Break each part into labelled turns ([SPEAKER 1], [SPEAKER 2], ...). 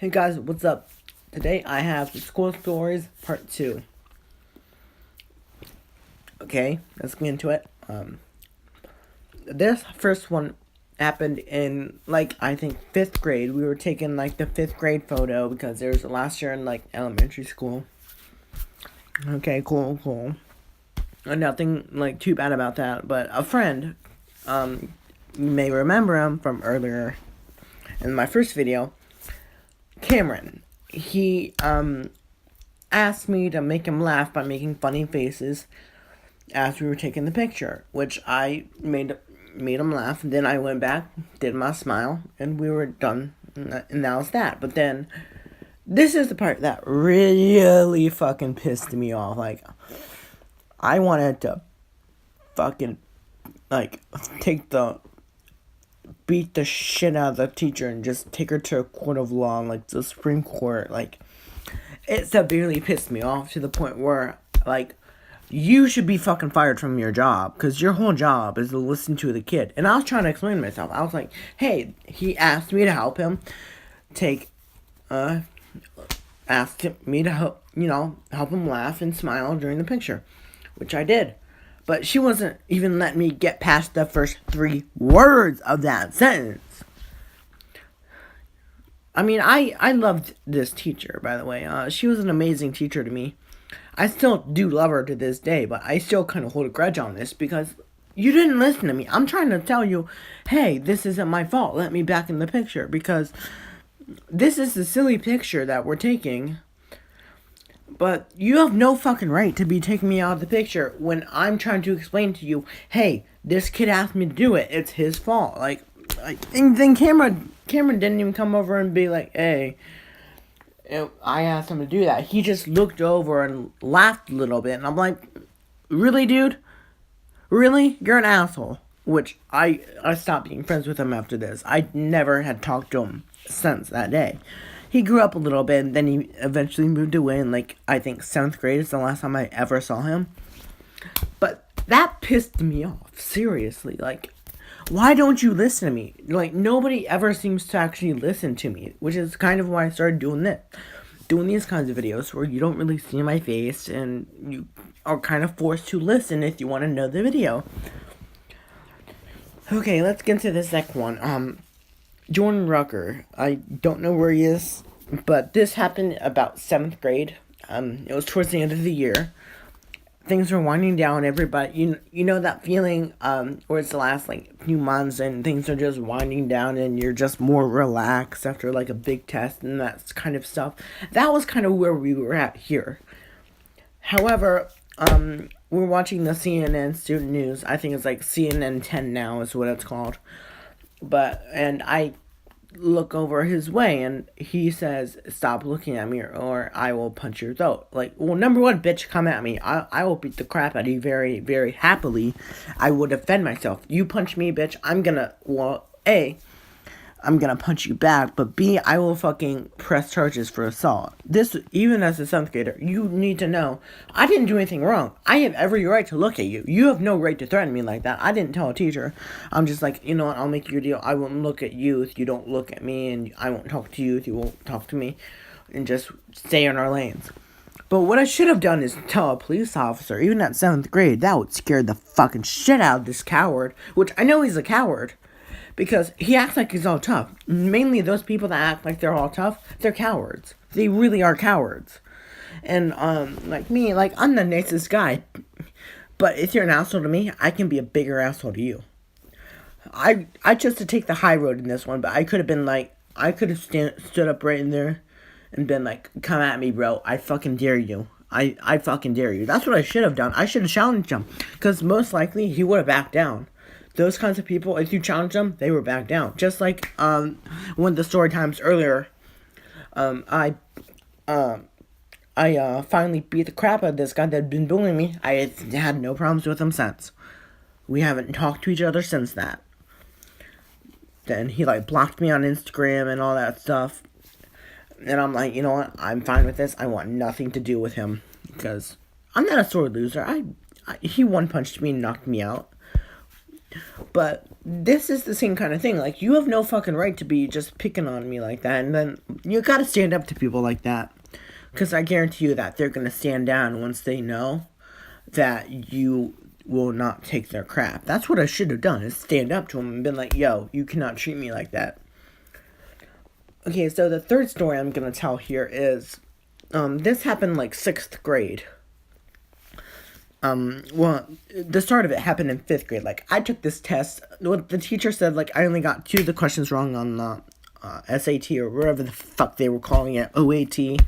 [SPEAKER 1] Hey guys, what's up? Today I have the school stories part 2. Okay, let's get into it. This first one happened in I think 5th grade. We were taking the 5th grade photo because there was last year in elementary school. Okay, cool. Nothing too bad about that, but a friend, you may remember him from earlier in my first video, Cameron. He asked me to make him laugh by making funny faces as we were taking the picture, which I made him laugh. And then I went back, did my smile, and we were done. And that was that. But then this is the part that really fucking pissed me off. I wanted to fucking beat the shit out of the teacher and just take her to a court of law, the Supreme Court. It severely pissed me off to the point where, you should be fucking fired from your job, because your whole job is to listen to the kid. And I was trying to explain myself. I was like, hey, he asked me to help him asked me to help him laugh and smile during the picture, which I did. But she wasn't even letting me get past the first 3 words of that sentence. I mean, I loved this teacher, by the way. She was an amazing teacher to me. I still do love her to this day, but I still kind of hold a grudge on this because you didn't listen to me. I'm trying to tell you, hey, this isn't my fault. Let me back in the picture, because this is the silly picture that we're taking. But you have no fucking right to be taking me out of the picture when I'm trying to explain to you, hey, this kid asked me to do it. It's his fault. And then Cameron didn't even come over and be like, hey, I asked him to do that. He just looked over and laughed a little bit. And I'm like, really, dude? Really? You're an asshole. Which I stopped being friends with him after this. I never had talked to him since that day. He grew up a little bit, and then he eventually moved away in, I think 7th grade is the last time I ever saw him. But that pissed me off, seriously. Why don't you listen to me? Nobody ever seems to actually listen to me, which is kind of why I started doing these kinds of videos, where you don't really see my face, and you are kind of forced to listen if you want to know the video. Okay, let's get into the second one. Jordan Rucker. I don't know where he is, but this happened about 7th grade. It was towards the end of the year. Things are winding down. Everybody, you know that feeling where it's the last few months and things are just winding down and you're just more relaxed after a big test and that kind of stuff. That was kind of where we were at here. However, we're watching the CNN student news. I think it's CNN 10 now is what it's called. And I look over his way and he says, stop looking at me or I will punch your throat. Well, number one, bitch, come at me. I will beat the crap out of you very, very happily. I will defend myself. You punch me, bitch, I'm gonna punch you back, but B, I will fucking press charges for assault. This, even as a 7th grader, you need to know, I didn't do anything wrong. I have every right to look at you. You have no right to threaten me like that. I didn't tell a teacher. I'm just you know what, I'll make you a deal. I won't look at you if you don't look at me, and I won't talk to you if you won't talk to me, and just stay in our lanes. But what I should have done is tell a police officer, even at 7th grade, that would scare the fucking shit out of this coward, which I know he's a coward. Because he acts like he's all tough. Mainly those people that act like they're all tough, they're cowards. They really are cowards. And, me, I'm the nicest guy. But if you're an asshole to me, I can be a bigger asshole to you. I chose to take the high road in this one, but I could have been I could have stood up right in there and been come at me, bro. I fucking dare you. I fucking dare you. That's what I should have done. I should have challenged him. Because most likely, he would have backed down. Those kinds of people, if you challenge them, they were back down. Just one of the story times earlier, I finally beat the crap out of this guy that had been bullying me. I had no problems with him since. We haven't talked to each other since that. Then he blocked me on Instagram and all that stuff. And I'm you know what? I'm fine with this. I want nothing to do with him because I'm not a sore loser. He one punched me and knocked me out. But this is the same kind of thing. Like, you have no fucking right to be just picking on me like that. And then you gotta stand up to people like that. Because I guarantee you that they're gonna stand down once they know that you will not take their crap. That's what I should have done, is stand up to them and been like, yo, you cannot treat me like that. Okay, so the third story I'm gonna tell here is, this happened like 6th grade. Well, the start of it happened in 5th grade. Like, I took this test. What the teacher said, like, I only got 2 of the questions wrong on the SAT or whatever the fuck they were calling it, OAT,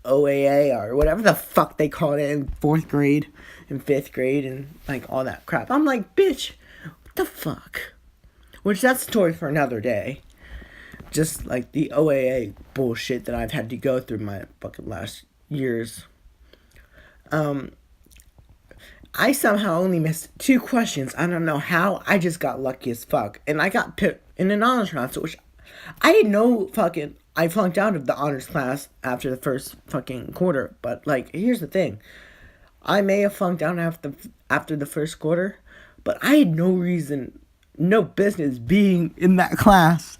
[SPEAKER 1] OAA, or whatever the fuck they called it in 4th grade and 5th grade and, like, all that crap. I'm like, bitch, what the fuck? Which, that's a story for another day. Just, like, the OAA bullshit that I've had to go through my fucking last years. I somehow only missed 2 questions. I don't know how. I just got lucky as fuck. And I got picked in an honors class, which I had no fucking... I flunked out of the honors class after the first fucking quarter. But, like, here's the thing. I may have flunked out after the first quarter, but I had no reason, no business being in that class.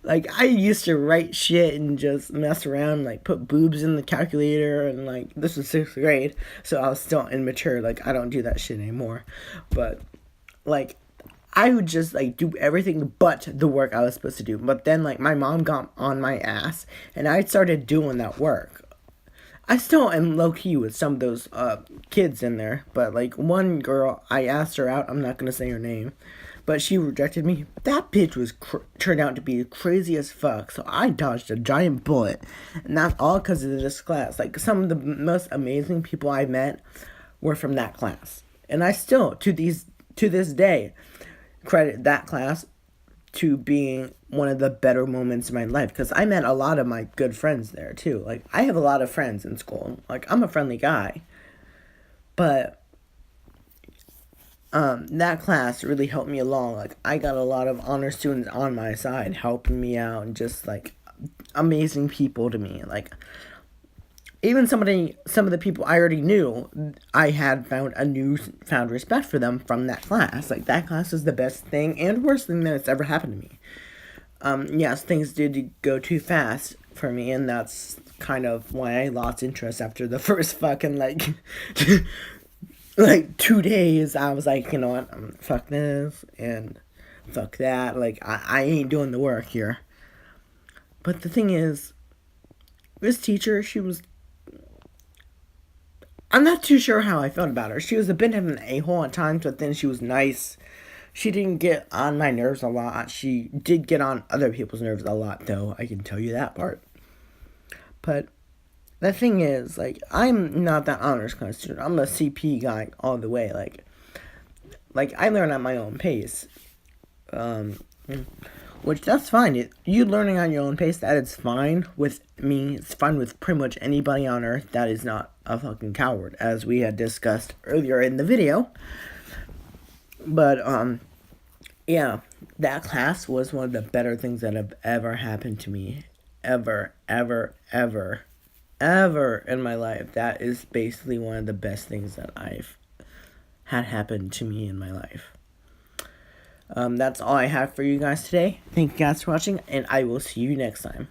[SPEAKER 1] Like, I used to write shit and just mess around, like, put boobs in the calculator, and, like, this was 6th grade, so I was still immature. Like, I don't do that shit anymore. But, like, I would just, like, do everything but the work I was supposed to do. But then, like, my mom got on my ass, and I started doing that work. I still am low-key with some of those kids in there, but, like, one girl, I asked her out, I'm not gonna say her name, but she rejected me. That bitch was turned out to be crazy as fuck, so I dodged a giant bullet, and that's all because of this class. Like, some of the most amazing people I met were from that class, and I still, to this day, credit that class to being one of the better moments in my life, because I met a lot of my good friends there too. Like, I have a lot of friends in school. Like, I'm a friendly guy, but that class really helped me along. Like, I got a lot of honor students on my side helping me out, and just, like, amazing people to me. Like, even some of the people I already knew, I had found respect for them from that class. Like, that class is the best thing and worst thing that's ever happened to me. Yes, things did go too fast for me, and that's kind of why I lost interest after the first fucking, like, like, 2 days. I was like, you know what, fuck this, and fuck that. Like, I ain't doing the work here. But the thing is, this teacher, I'm not too sure how I felt about her. She was a bit of an a-hole at times, but then she was nice. She didn't get on my nerves a lot. She did get on other people's nerves a lot, though. I can tell you that part. But the thing is, like, I'm not that honors class student. I'm a CP guy all the way. Like I learn at my own pace. Which, that's fine. You learning on your own pace, that is fine with me. It's fine with pretty much anybody on earth that is not a fucking coward, as we had discussed earlier in the video. But, yeah, that class was one of the better things that have ever happened to me. Ever, ever, ever, ever in my life. That is basically one of the best things that I've had happen to me in my life. That's all I have for you guys today. Thank you guys for watching, and I will see you next time.